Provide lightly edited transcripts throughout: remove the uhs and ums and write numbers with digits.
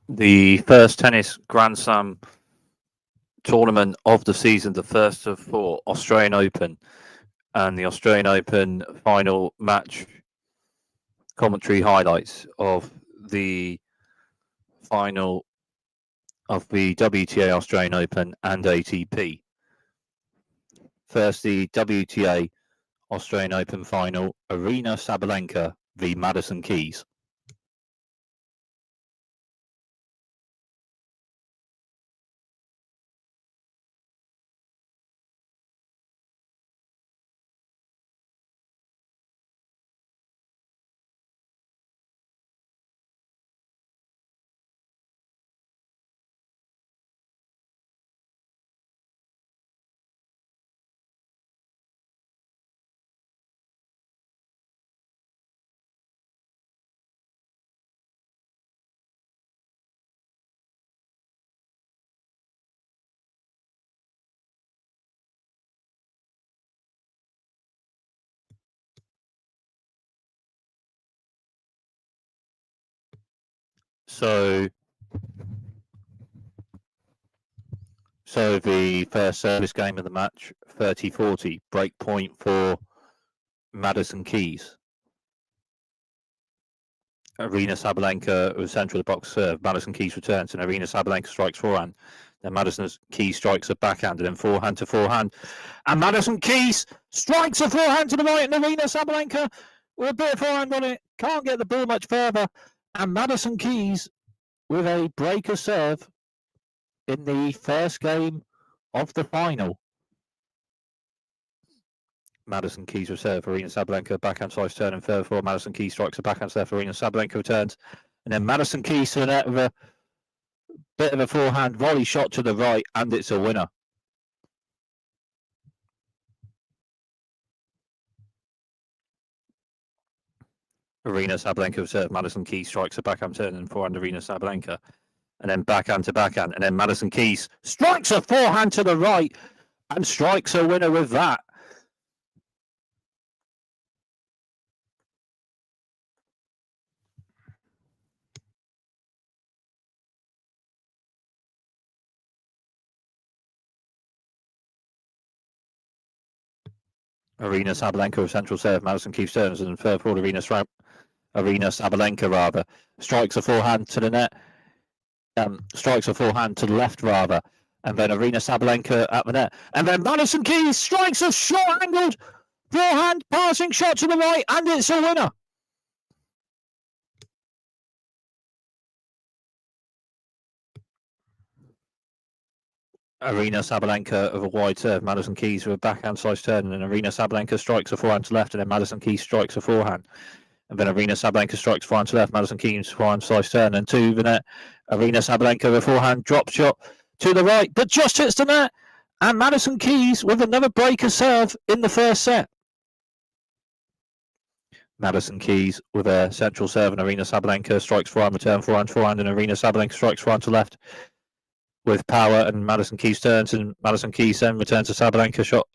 The first tennis Grand Slam tournament of the season, the first of 4, Australian Open, and the Australian Open final match commentary highlights of the final of the WTA Australian Open and ATP. First, the WTA Australian Open final, Aryna Sabalenka v Madison Keys. So the first service game of the match, 30-40, break point for Madison Keys. Aryna Sabalenka with central of the box serve. Madison Keys returns and Aryna Sabalenka strikes forehand. Then Madison Keys strikes a backhand and then forehand to forehand. And Madison Keys strikes a forehand to the right, and Aryna Sabalenka with a bit of forehand on it. Can't get the ball much further. And Madison Keys with a breaker serve in the first game of the final. Madison Keys reserve, Aryna Sabalenka, backhand slice turn and further forward. Madison Keys strikes a backhand serve, Aryna Sabalenka returns. And then Madison Keys to the net with a bit of a forehand volley shot to the right, and it's a winner. Aryna Sabalenka reserve, Madison Keys strikes a backhand turn and forehand, Aryna Sabalenka. And then backhand to backhand. And then Madison Keys strikes a forehand to the right and strikes a winner with that. Aryna Sabalenka with central serve, Madison Keys turns and further forward, Aryna Sabalenka strikes a forehand to the net, strikes a forehand to the left rather, and then Aryna Sabalenka at the net, and then Madison Keys strikes a short-angled forehand passing shot to the right, and it's a winner. Aryna Sabalenka of a wide serve, Madison Keys with a backhand slice turn, and then Aryna Sabalenka strikes a forehand to left, and then Madison Keys strikes a forehand. And then Aryna Sabalenka strikes forehand to left, Madison Keys forehand slice turn, and to the net. Aryna Sabalenka with a forehand drop shot to the right, but just hits the net. And Madison Keys with another breaker serve in the first set. Madison Keys with a central serve, and Aryna Sabalenka strikes forehand, return forehand, and Aryna Sabalenka strikes forehand to left with power, and Madison Keys turns, and Madison Keys then returns to Sabalenka shot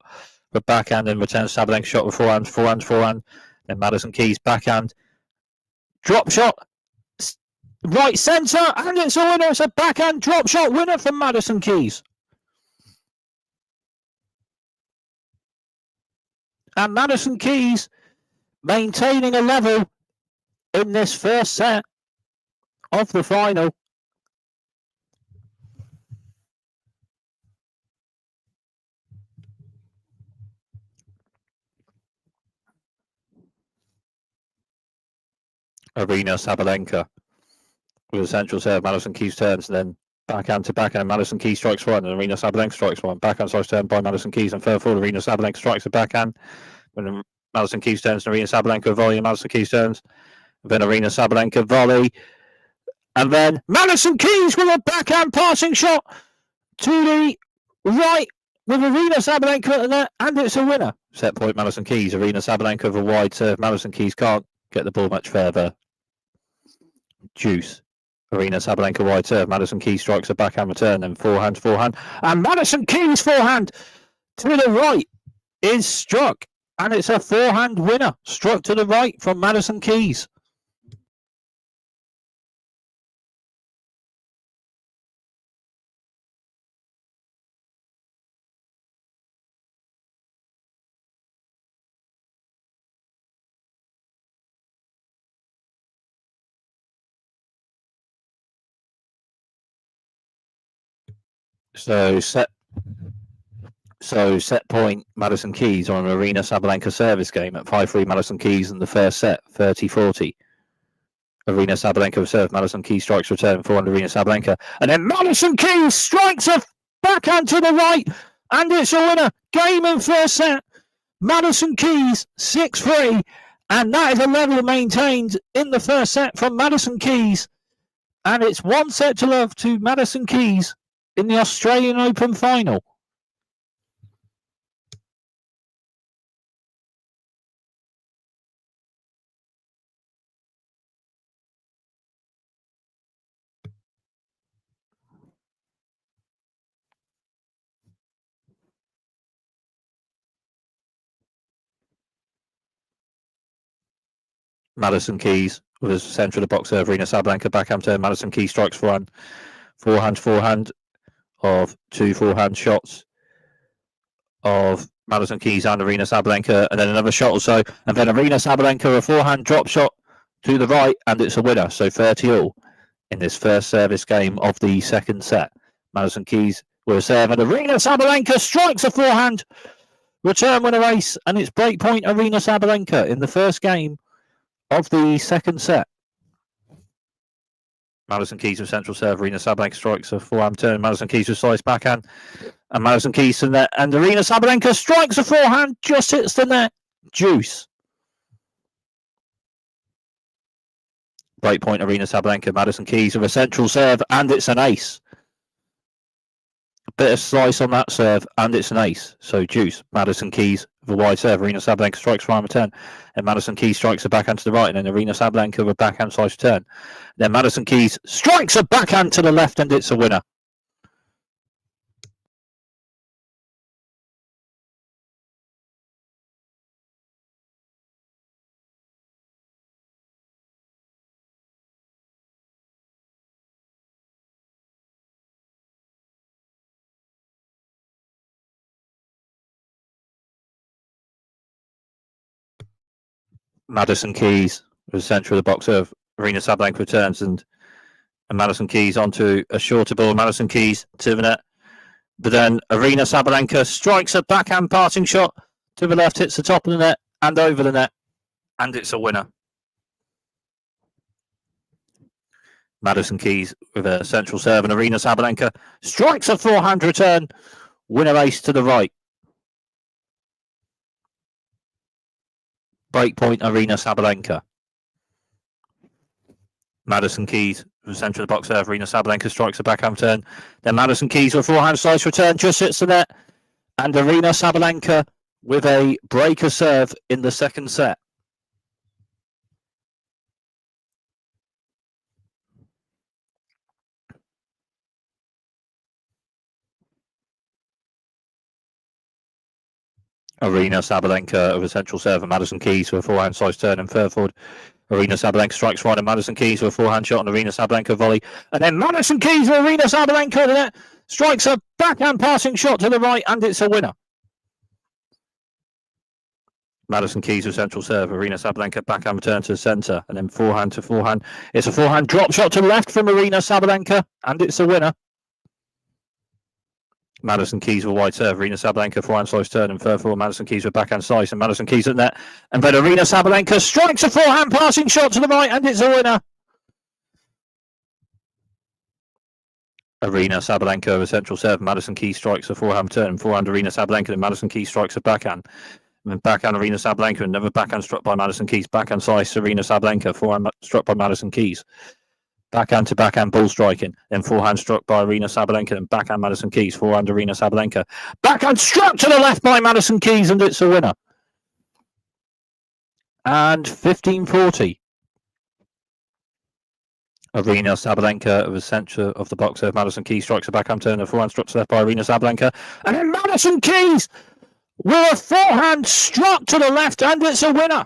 with backhand, and returns to Sabalenka shot with forehand. Then Madison Keys backhand, drop shot, right centre, and it's a winner. It's a backhand drop shot winner from Madison Keys. And Madison Keys maintaining a level in this first set of the final. Aryna Sabalenka with a central serve, Madison Keys turns, and then backhand to backhand. Madison Keys strikes one, and Aryna Sabalenka strikes one. Backhand slice turn by Madison Keys, and further forward, Aryna Sabalenka strikes a backhand. When Madison Keys turns, and Aryna Sabalenka volley, and Madison Keys turns. Then Aryna Sabalenka volley, and then Madison Keys with a backhand passing shot to the right with Aryna Sabalenka at the net, and it's a winner. Set point, Madison Keys. Aryna Sabalenka with a wide serve. Madison Keys can't get the ball much further. Juice. Aryna Sabalenka wide serve. Madison Keys strikes a backhand return, and forehand. And Madison Keys forehand to the right is struck, and it's a forehand winner struck to the right from Madison Keys. So set point Madison Keys on Aryna Sabalenka service game at 5-3 Madison Keys in the first set, 30-40. Aryna Sabalenka will serve. Madison Keys strikes return, 400 Aryna Sabalenka. And then Madison Keys strikes a backhand to the right, and it's a winner. Game in first set. Madison Keys, 6-3. And that is a level maintained in the first set from Madison Keys. And it's 1-0 to Madison Keys in the Australian Open final. Madison Keys with a centre of the box serve. Aryna Sabalenka backhand turn. Madison Keys strikes forehand of 2 forehand shots of Madison Keys and Aryna Sabalenka, and then another shot or so, and then Aryna Sabalenka a forehand drop shot to the right, and it's a winner. So 30-all in this first service game of the second set. Madison Keys with a serve, and Aryna Sabalenka strikes a forehand return winner ace, and it's breakpoint Aryna Sabalenka in the first game of the second set. Madison Keys with central serve. Aryna Sabalenka strikes a forehand turn. Madison Keys with slice backhand. And Madison Keys to the net. And Aryna Sabalenka strikes a forehand. Just hits the net. Juice. Breakpoint Aryna Sabalenka. Madison Keys with a central serve. And it's an ace. A bit of slice on that serve. And it's an ace. So juice. Madison Keys with a wide serve. Aryna Sabalenka strikes for return. And Madison Keys strikes a backhand to the right. And then Aryna Sabalenka with a backhand slice return. Then Madison Keys strikes a backhand to the left. And it's a winner. Madison Keys was centre of the box serve. Aryna Sabalenka returns and Madison Keys onto a shorter ball. Madison Keys to the net. But then Aryna Sabalenka strikes a backhand passing shot to the left, hits the top of the net and over the net. And it's a winner. Madison Keys with a central serve, and Aryna Sabalenka strikes a forehand return. Winner ace to the right. Breakpoint Aryna Sabalenka. Madison Keys with the centre of the box serve. Aryna Sabalenka strikes a backhand turn. Then Madison Keys with a forehand slice return, just hits the net. And Aryna Sabalenka with a breaker serve in the second set. Aryna Sabalenka with a central serve, and Madison Keys with a forehand slice turn and third forward. Aryna Sabalenka strikes right, and Madison Keys with a forehand shot, and Aryna Sabalenka volley. And then Madison Keys with Aryna Sabalenka the net, strikes a backhand passing shot to the right, and it's a winner. Madison Keys with central serve. Aryna Sabalenka backhand return to the centre, and then forehand to forehand. It's a forehand drop shot to the left from Aryna Sabalenka, and it's a winner. Madison Keys with wide serve. Aryna Sabalenka forehand slice turn and third forward. Madison Keys with backhand slice, and Madison Keys at net. And then Aryna Sabalenka strikes a forehand passing shot to the right, and it's a winner. Aryna Sabalenka with a central serve. Madison Keys strikes a forehand turn and forehand Aryna Sabalenka, and Madison Keys strikes a backhand. And then backhand Aryna Sabalenka, another backhand struck by Madison Keys. Backhand slice Aryna Sabalenka, forehand struck by Madison Keys. Backhand to backhand ball striking, then forehand struck by Aryna Sabalenka, and backhand Madison Keys, forehand Aryna Sabalenka. Backhand struck to the left by Madison Keys, and it's a winner. And 15-40. Aryna Sabalenka of the centre of the box serve. Madison Keys strikes a backhand turn, and forehand struck to left by Aryna Sabalenka. And then Madison Keys with a forehand struck to the left, and it's a winner.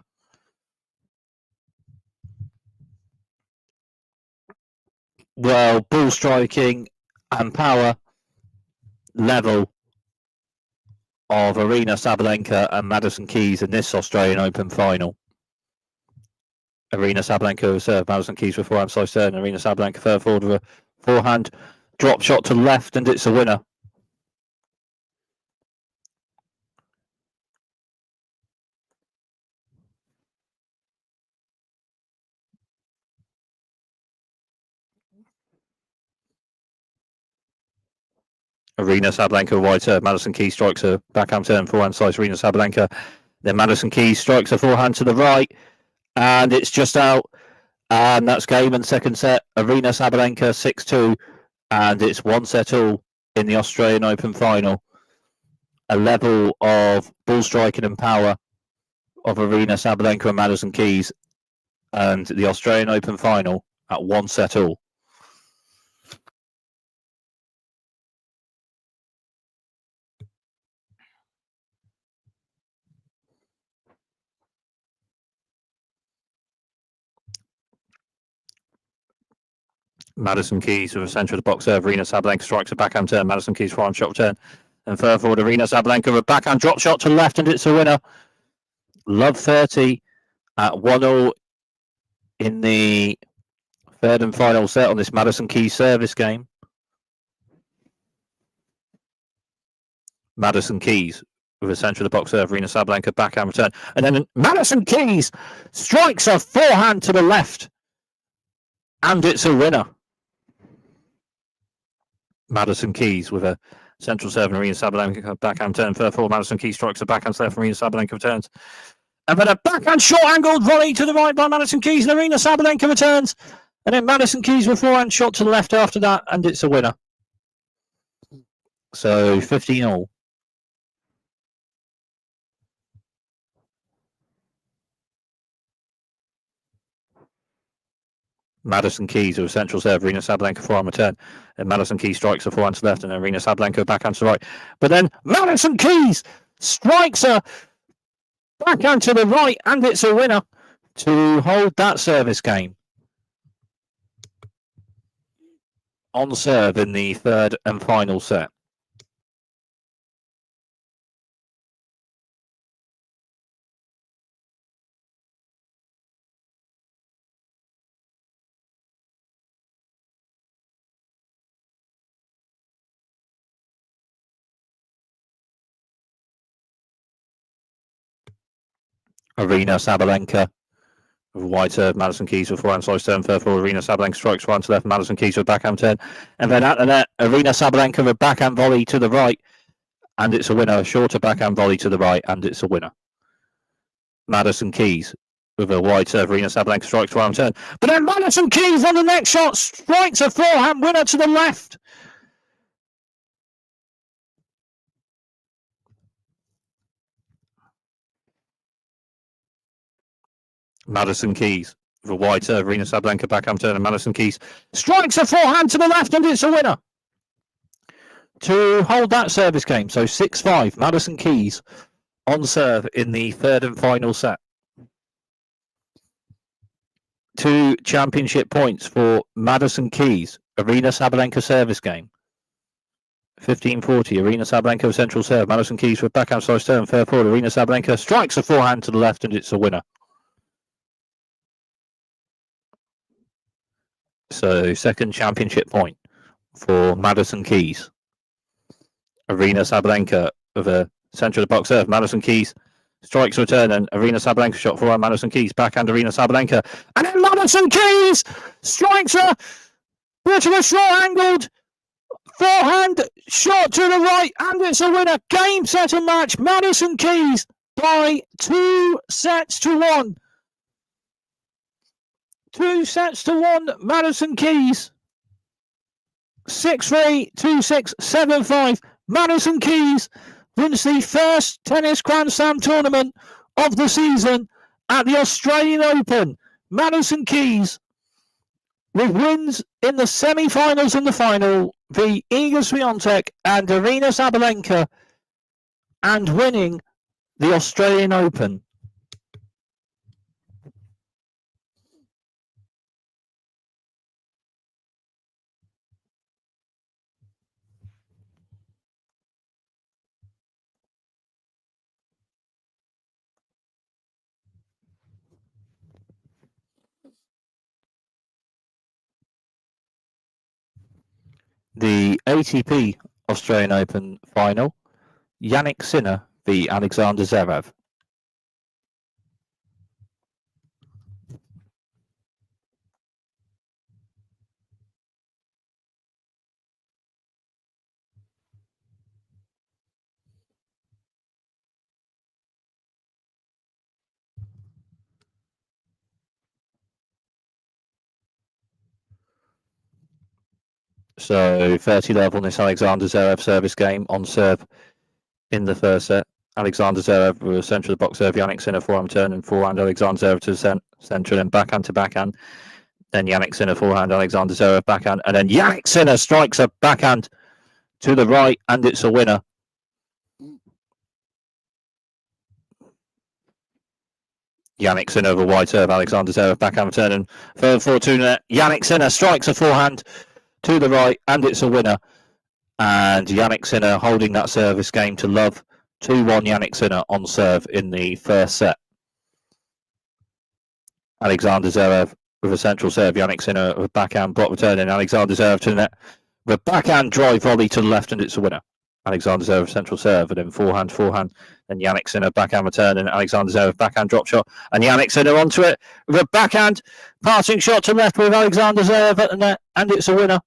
Well, ball striking and power level of Aryna Sabalenka and Madison Keys in this Australian Open final. Aryna Sabalenka with serve. Madison Keys with forehand slice turn. Aryna Sabalenka third forward with a forehand drop shot to the left, and it's a winner. Arena Sabalenka wide serve. Madison Keys strikes a backhand turn, forehand slice. Arena Sabalenka. Then Madison Keys strikes a forehand to the right, and it's just out. And that's game and second set. Arena Sabalenka 6-2, and it's one set all in the Australian Open final. A level of ball striking and power of Arena Sabalenka and Madison Keys, and the Australian Open final at one set all. Madison Keys with a centre of the box serve. Arena Sabalenka strikes a backhand turn. Madison Keys forehand shot return. And further forward, Arena Sabalenka with a backhand drop shot to the left, and it's a winner. Love 30 at 1-0 in the third and final set on this Madison Keys service game. Madison Keys with a centre of the box serve. Arena Sabalenka backhand return. And then Madison Keys strikes a forehand to the left, and it's a winner. Madison Keys with a central serve and Arena Sabalenka backhand turn. Further forward, Madison Keys strikes a backhand serve from Arena Sabalenka returns. And then a backhand short angled volley to the right by Madison Keys, and Arena Sabalenka returns. And then Madison Keys with forehand shot to the left after that, and it's a winner. So 15-all. Madison Keys with a central serve, Arena Sabalenka forehand return, and Madison Keys strikes a forehand to left, and Arena Sabalenka backhand to right. But then Madison Keys strikes a backhand to the right, and it's a winner to hold that service game. On serve in the third and final set. Arena Sabalenka with a wide serve. Madison Keys with forehand slice turn. Further forward, Arena Sabalenka strikes forehand to left. Madison Keys with backhand turn. And then at the net, Arena Sabalenka with backhand volley to the right. And it's a winner. A shorter backhand volley to the right. And it's a winner. Madison Keys with a wide serve. Arena Sabalenka strikes forehand turn. But then Madison Keys on the next shot strikes a forehand winner to the left. Madison Keys with a wide serve. Arena Sabalenka backhand turn, and Madison Keys strikes a forehand to the left, and it's a winner to hold that service game. So 6-5, Madison Keys on serve in the third and final set. 2 championship points for Madison Keys. Arena Sabalenka service game. 15-40, Arena Sabalenka with central serve. Madison Keys with backhand slice turn. Fair forward, Arena Sabalenka strikes a forehand to the left, and it's a winner. So second championship point for Madison Keys. Arena Sabalenka with a centre of the box serve. Madison Keys strikes return, and Arena Sabalenka shot forward. Madison Keys backhand Arena Sabalenka, and then Madison Keys strikes a bit of a short angled forehand shot to the right, and it's a winner. Game, set, and match. Madison Keys by 2-1. 2-1, Madison Keys. 6-3, 2-6, 7-5. Madison Keys wins the first tennis Grand Slam tournament of the season at the Australian Open. Madison Keys with wins in the semi-finals and the final, the Iga Swiatek and Arena Sabalenka, and winning the Australian Open. The ATP Australian Open final, Jannik Sinner v Alexander Zverev. So 30-love on this Alexander Zverev service game on serve in the first set. Alexander Zverev with a centre of the box serve, Jannik Sinner forehand turn and forehand, Alexander Zverev to the centre and backhand to backhand. Then Jannik Sinner forehand, Alexander Zverev backhand, and then Jannik Sinner strikes a backhand to the right, and it's a winner. Jannik Sinner over wide serve, Alexander Zverev backhand return and further forward to net. Jannik Sinner strikes a forehand to the right, and it's a winner. And Jannik Sinner holding that service game to love. 2-1 Jannik Sinner on serve in the first set. Alexander Zverev with a central serve, Jannik Sinner with a backhand block return, and Alexander Zverev to the net with a backhand drive volley to the left, and it's a winner. Alexander Zverev central serve, and then forehand, then Jannik Sinner backhand return, and Alexander Zverev backhand drop shot, and Jannik Sinner onto it with a backhand passing shot to left with Alexander Zverev at the net, and it's a winner.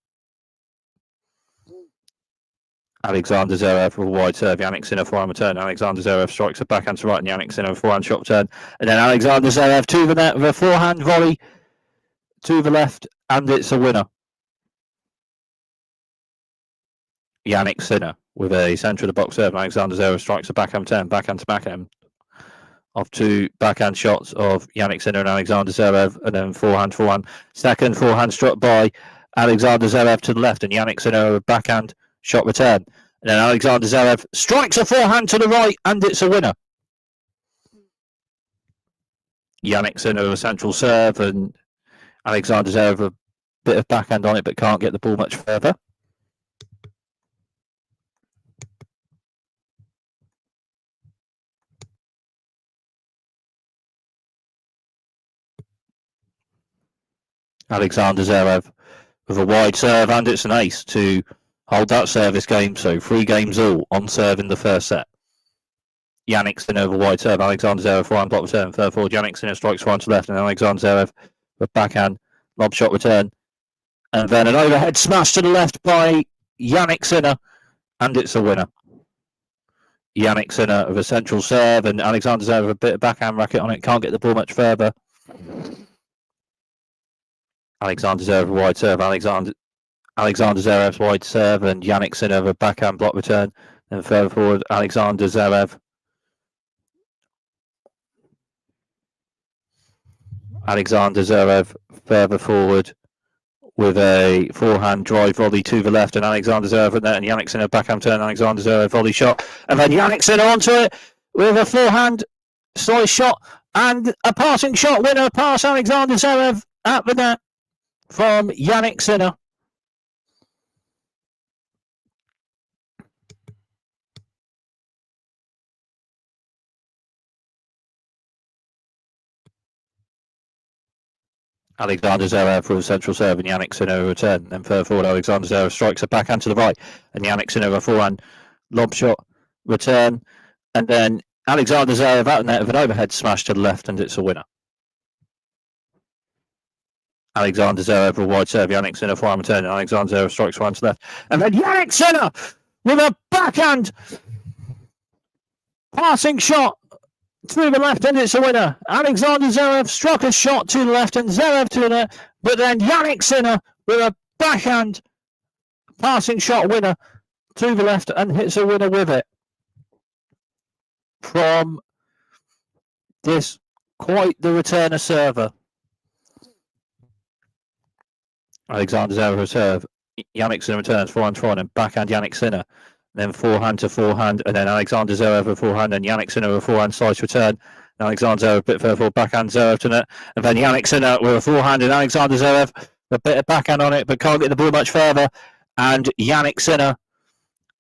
Alexander Zverev with a wide serve, Jannik Sinner forehand return, Alexander Zverev strikes a backhand to right, and Jannik Sinner forehand shot return, and then Alexander Zverev to the net with a forehand volley to the left, and it's a winner. Jannik Sinner with a centre of the box serve, Alexander Zverev strikes a backhand turn, backhand to backhand of two backhand shots of Jannik Sinner and Alexander Zverev, and then forehand. Second forehand struck by Alexander Zverev to the left, and Jannik Sinner with a backhand shot return. And then Alexander Zverev strikes a forehand to the right, and it's a winner. Jannik Sinner with a central serve, and Alexander Zverev with a bit of backhand on it, but can't get the ball much further. Alexander Zverev with a wide serve, and it's an ace to hold that service game. So 3 games all on serve in the first set. Jannik Sinner with a wide serve, Alexander Zverev forehand block return, third forward, Jannik Sinner strikes forehand to left, and Alexander Zverev with backhand lob shot return, and then an overhead smash to the left by Jannik Sinner, and it's a winner. Jannik Sinner with a central serve, and Alexander Zverev with a bit of backhand racket on it, can't get the ball much further. Alexander Zverev wide serve, Alexander Zverev's wide serve, and Jannik Sinner with a backhand block return, and further forward, Alexander Zverev. Alexander Zverev further forward with a forehand drive volley to the left, and Alexander Zverev and Jannik Sinner backhand turn, Alexander Zverev volley shot, and then Jannik Sinner onto it with a forehand slice shot and a passing shot winner past Alexander Zverev at the net from Jannik Sinner. Alexander Zverev with a central serve, and Jannik Sinner return. Then further forward, Alexander Zverev strikes a backhand to the right, and Jannik Sinner with a forehand lob shot return, and then Alexander Zverev out the net with an overhead smash to the left, and it's a winner. Alexander Zverev with a wide serve, Jannik Sinner forehand return, and Alexander Zverev strikes forehand to the left, and then Jannik Sinner with a backhand passing shot to the left, and it's a winner. Alexander Zverev struck a shot to the left, and Zverev to the net, but then Jannik Sinner with a backhand passing shot winner to the left, and hits a winner with it. From this, quite the returner server. Alexander Zverev serve, Jannik Sinner returns, forehand, and backhand Jannik Sinner. Then forehand to forehand, and then Alexander Zverev with forehand, and Jannik Sinner with a forehand slice return. And Alexander Zverev a bit further forward, backhand Zverev to net, and then Jannik Sinner with a forehand, and Alexander Zverev a bit of backhand on it, but can't get the ball much further. And Jannik Sinner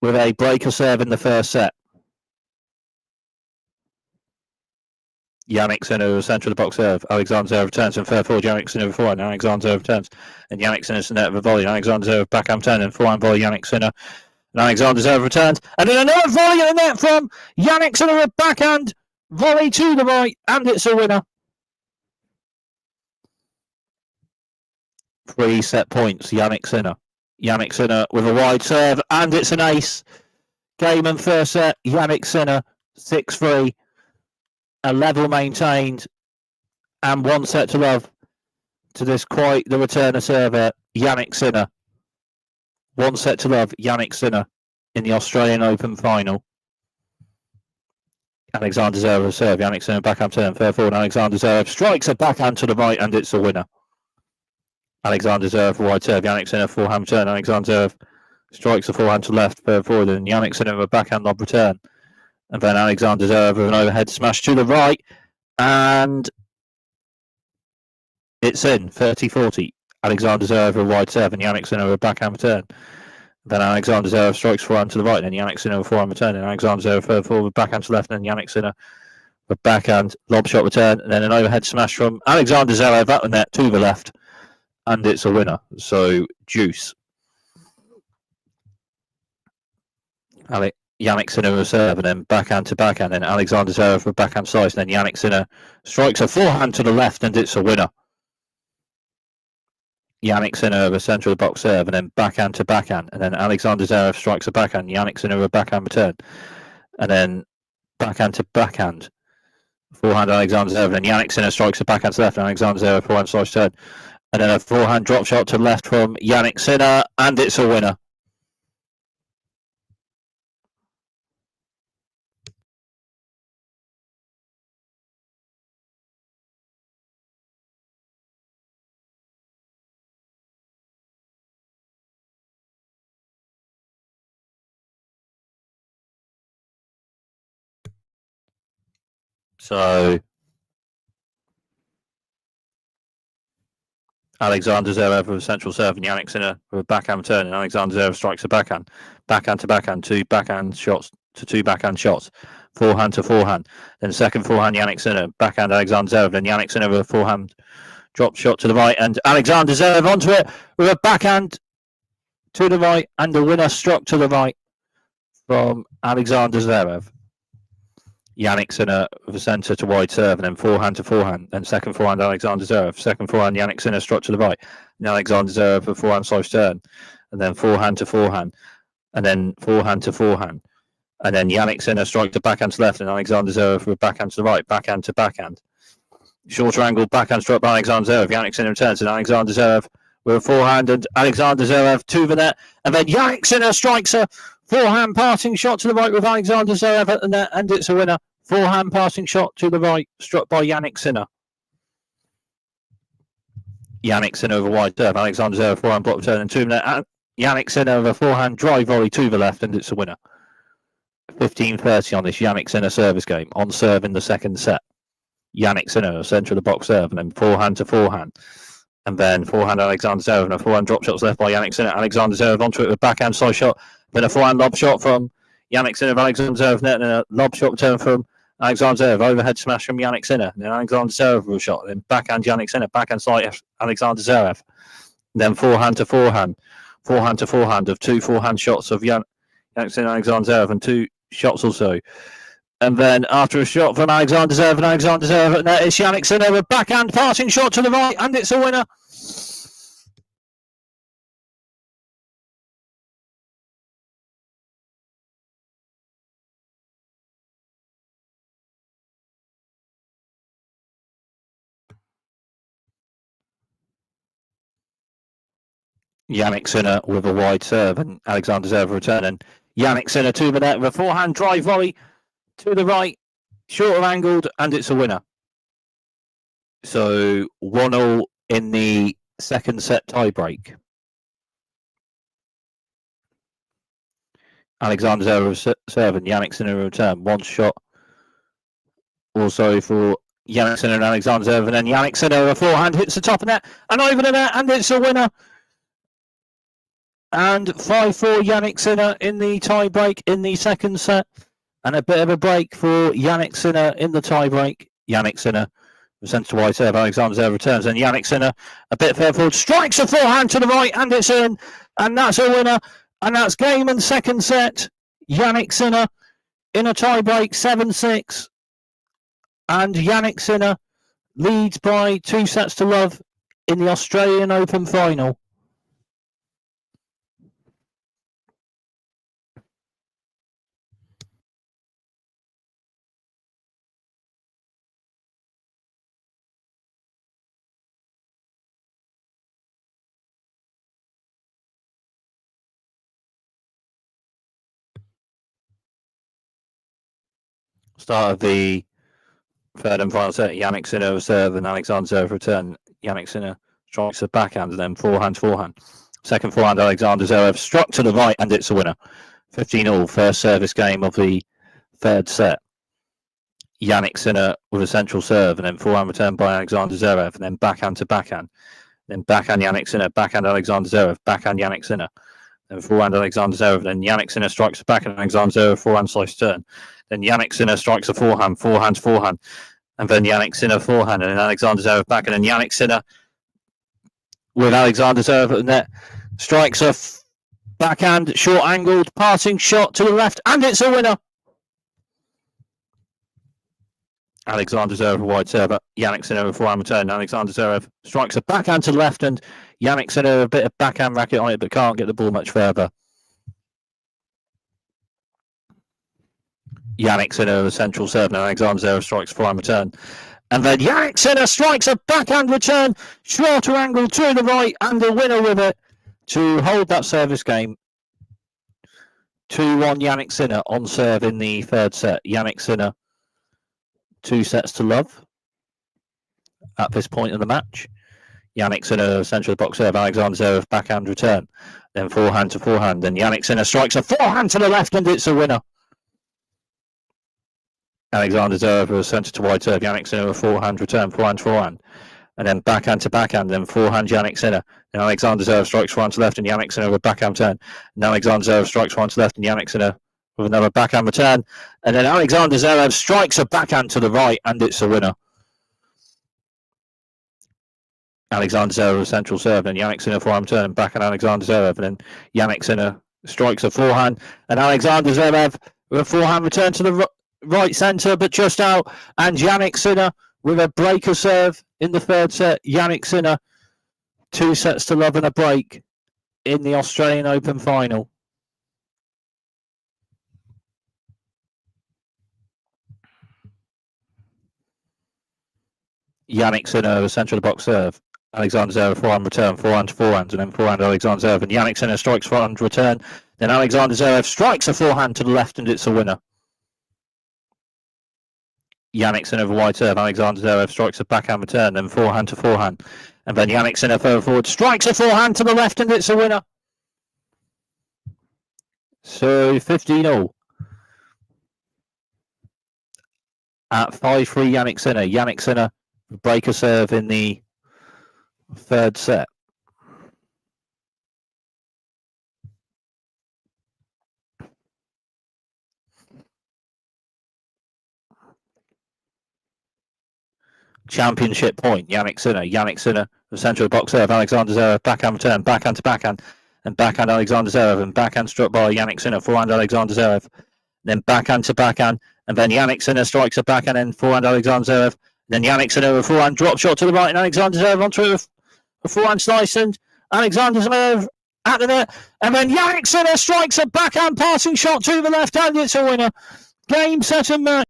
with a breaker serve in the first set. Jannik Sinner with a centre of the box serve, Alexander Zverev returns, and further forward, Jannik Sinner with forehand, and Alexander Zverev returns, and Jannik Sinner to net with a volley, and Alexander Zverev backhand turn, and forehand volley, Jannik Sinner. And Alexander Zverev returns, and then another volley in the net from Jannik Sinner with backhand volley to the right, and it's a winner. 3 set points, Jannik Sinner. Jannik Sinner with a wide serve, and it's an ace. Game and first set, Jannik Sinner 6-3, a level maintained, and 1 set to love to this quite the returner server, Jannik Sinner. 1 set to love, Jannik Sinner in the Australian Open final. Alexander Zverev serve, Jannik Sinner backhand turn, fair forward, Alexander Zverev strikes a backhand to the right and it's a winner. Alexander Zverev wide serve, Jannik Sinner forehand return, Alexander Zverev strikes a forehand to left, fair forward, and Jannik Sinner with a backhand lob return. And then Alexander Zverev with an overhead smash to the right, and it's in, 30-40. Alexander Zverev with a wide serve, and Jannik Sinner with a backhand return. Then Alexander Zverev strikes forehand to the right, and Jannik Sinner with forehand return, and Alexander Zverev further forward, backhand to left, and Jannik Sinner with backhand lob shot return, and then an overhead smash from Alexander Zverev at the net to the left, and it's a winner. So deuce. Jannik Sinner with a serve, and then backhand to backhand, and Alexander Zverev with backhand slice, and then Jannik Sinner strikes a forehand to the left, and it's a winner. Jannik Sinner with a central of the box serve, and then backhand to backhand, and then Alexander Zverev strikes a backhand, Jannik Sinner with a backhand return, and then backhand to backhand, forehand Alexander Zverev, and then Jannik Sinner strikes a backhand to left, and Alexander Zverev forehand slice turn, and then a forehand drop shot to left from Jannik Sinner, and it's a winner. So Alexander Zverev with a central serve, and Jannik Sinner with a backhand return, and Alexander Zverev strikes a backhand to backhand, two backhand shots to two backhand shots, forehand to forehand. Then second forehand, Jannik Sinner, backhand Alexander Zverev, then Jannik Sinner with a forehand drop shot to the right, and Alexander Zverev onto it with a backhand to the right, and the winner struck to the right from Alexander Zverev. Jannik Sinner with a centre to wide serve, and then forehand to forehand. Then second forehand, Alexander Zverev. Second forehand, Jannik Sinner struck to the right. And Alexander Zverev with forehand slice turn. And then forehand to forehand. And then forehand to forehand. And then Jannik Sinner strike to backhand to left, and Alexander Zverev with backhand to the right. Backhand to backhand. Shorter angle, backhand struck by Alexander Zverev. Jannik Sinner returns, and Alexander Zverev with a forehand, and Alexander Zverev to the net. And then Jannik Sinner strikes a forehand passing shot to the right with Alexander Zverev at the net, and it's a winner. Forehand passing shot to the right, struck by Jannik Sinner. Jannik Sinner with a wide serve. Alexander Zverev forehand block return, and to the net. Jannik Sinner with a forehand drive volley to the left, and it's a winner. 15-30 on this Jannik Sinner service game. On serve in the second set. Jannik Sinner, centre of the box serve, and then forehand to forehand. And then forehand Alexander Zverev, and a forehand drop shots left by Jannik Sinner. Alexander Zverev onto it with a backhand side shot. Then a forehand lob shot from Jannik Sinner of Alexander Zverev net, and a lob shot return from Alexander Zverev. Overhead smash from Jannik Sinner. And then Alexander Zverev with a shot. Then backhand Jannik Sinner. Backhand side Alexander Zverev. And then forehand to forehand. Forehand to forehand of two forehand shots of Jannik Sinner and Alexander Zverev, and two shots also. And then after a shot from Alexander Zverev, and Alexander Zverev at net, it's Jannik Sinner with a backhand passing shot to the right, and it's a winner. Jannik Sinner with a wide serve, and Alexander Zverev returning. Jannik Sinner to the net with a forehand drive volley to the right, shorter angled, and it's a winner. So 1-1 in the second set tiebreak. Alexander Zverev serve, and Jannik Sinner return. One shot also for Jannik Sinner and Alexander Zverev, and then Jannik Sinner with a forehand hits the top of net and over the net, and it's a winner. And 5-4 Jannik Sinner in the tie-break in the second set. And a bit of a break for Jannik Sinner in the tie-break. Jannik Sinner, centre to wide serve, Alexander Zverev returns, and Jannik Sinner, a bit further forward, strikes a forehand to the right, and it's in. And that's a winner. And that's game and second set. Jannik Sinner in a tie-break, 7-6. And Jannik Sinner leads by 2 sets to love in the Australian Open final. Start of the third and final set. Jannik Sinner serve and Alexander Zverev return. Jannik Sinner strikes a backhand and then forehand. Second forehand, Alexander Zverev struck to the right and it's a winner. 15-all, first service game of the third set. Jannik Sinner with a central serve and then forehand return by Alexander Zverev and then backhand to backhand. Then backhand Jannik Sinner, backhand Alexander Zverev, backhand Jannik Sinner. Then forehand Alexander Zverev, then Jannik Sinner strikes a backhand Alexander Zverev, forehand slice turn. Then Jannik Sinner strikes a forehand, and then Jannik Sinner forehand, and then Alexander Zverev backhand, and Jannik Sinner with Alexander Zverev at the net strikes a backhand, short angled, passing shot to the left, and it's a winner. Alexander Zverev wide serve, Jannik Sinner with forehand return. Alexander Zverev strikes a backhand to the left, and Jannik Sinner a bit of backhand racket on it, but can't get the ball much further. Jannik Sinner with a central serve, and Alexander Zverev strikes forehand return. And then Jannik Sinner strikes a backhand return, shorter angle to the right, and the winner with it to hold that service game. 2-1 Jannik Sinner on serve in the third set. Jannik Sinner 2 sets to love at this point in the match. Jannik Sinner central box serve, Alexander Zverev backhand return, then forehand to forehand, then Jannik Sinner strikes a forehand to the left and it's a winner. Alexander Zverev with a centre to wide serve, Jannik Sinner with forehand return, forehand, and then backhand to backhand, then forehand Jannik Sinner. Then Alexander Zverev strikes forehand to left and Jannik Sinner with backhand turn. And Alexander Zverev strikes forehand to left and Jannik Sinner with another backhand return. And then Alexander Zverev strikes a backhand to the right and it's a winner. Alexander Zverev with central serve and Jannik Sinner forehand return and backhand Alexander Zverev. And then Jannik Sinner strikes a forehand and Alexander Zverev with a forehand return to the right centre but just out. And Jannik Sinner with a breaker serve in the third set. Jannik Sinner 2 sets to love and a break in the Australian Open final. Jannik Sinner with a central box serve. Alexander Zverev forehand return, forehand to forehand, and then forehand Alexander Zverev. And Jannik Sinner strikes forehand return. Then Alexander Zverev strikes a forehand to the left and it's a winner. Jannik Sinner with a wide serve. Alexander Zverev strikes a backhand return, then forehand to forehand. And then Jannik Sinner further forward strikes a forehand to the left and it's a winner. So 15-all. At 5-3 Jannik Sinner. Jannik Sinner breaker serve in the third set. Championship point, Jannik Sinner. Jannik Sinner, the central box serve, Alexander Zverev, backhand return, backhand to backhand, and backhand Alexander Zverev, and backhand struck by Jannik Sinner, forehand Alexander Zverev, then backhand to backhand, and then Jannik Sinner strikes a backhand and forehand Alexander Zverev, then Jannik Sinner with a forehand drop shot to the right, and Alexander Zverev onto it with a forehand slice, and Alexander Zverev at the net, and then Jannik Sinner strikes a backhand passing shot to the left, and it's a winner. Game, set, and match.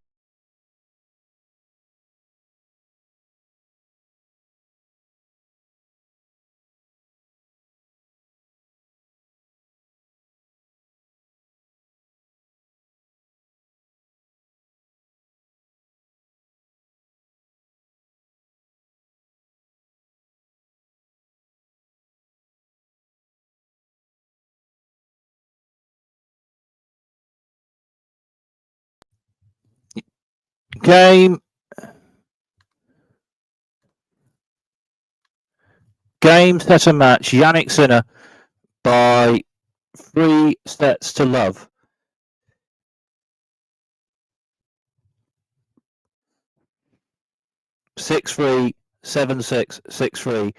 Game, set, and match. Jannik Sinner by 3 sets to love. 6-3, 7-6, 6-3.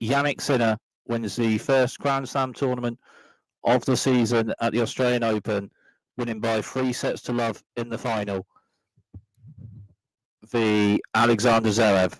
Jannik Sinner wins the first Grand Slam tournament of the season at the Australian Open, winning by 3 sets to love in the final. The Alexander Zverev